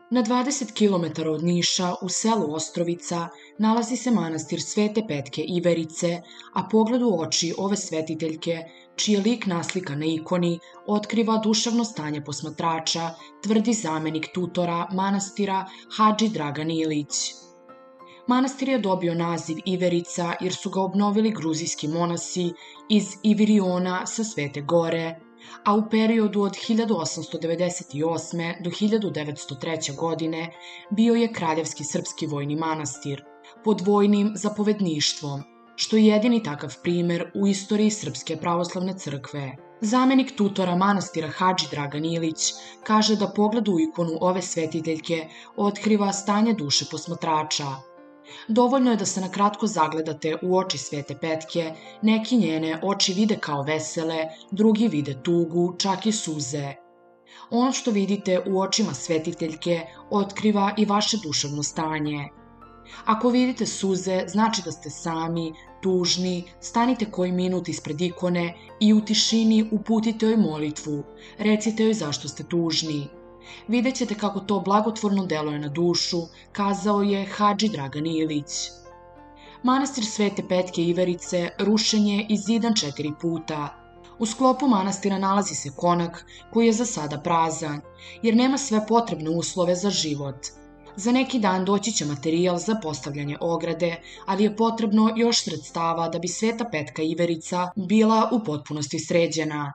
Na 20 km od Niša, u selu Ostrovica, nalazi se manastir Svete Petke Iverice, a pogled u oči ove svetiteljke, čiji je lik naslikan na ikoni, otkriva duševno stanje posmatrača, tvrdi zamenik tutora manastira Hadži Dragan Ilić. Manastir je dobio naziv Iverica jer su ga obnovili gruzijski monasi iz Iviriona sa Svete Gore, a u periodu od 1898. do 1903. godine bio je kraljevski srpski vojni manastir pod vojnim zapovedništvom, što je jedini takav primer u istoriji Srpske pravoslavne crkve. Zamenik tutora manastira Hadži Dragan Ilić kaže da pogled u ikonu ove svetiteljke otkriva stanje duše posmatrača. Dovoljno je da se na kratko zagledate u oči Svete Petke, neki njene oči vide kao vesele, drugi vide tugu, čak i suze. Ono što vidite u očima svetiteljke otkriva i vaše duševno stanje. Ako vidite suze, znači da ste sami, tužni, stanite koji minut ispred ikone i u tišini uputite joj molitvu, recite joj zašto ste tužni. Vidjet ćete kako to blagotvorno deluje na dušu, kazao je Hadži Dragan Ilić. Manastir Svete Petke Iverice rušen je i zidan 4 puta. U sklopu manastira nalazi se konak koji je za sada prazan, jer nema sve potrebne uslove za život. Za neki dan doći će materijal za postavljanje ograde, ali je potrebno još sredstava da bi Sveta Petka Iverica bila u potpunosti sređena.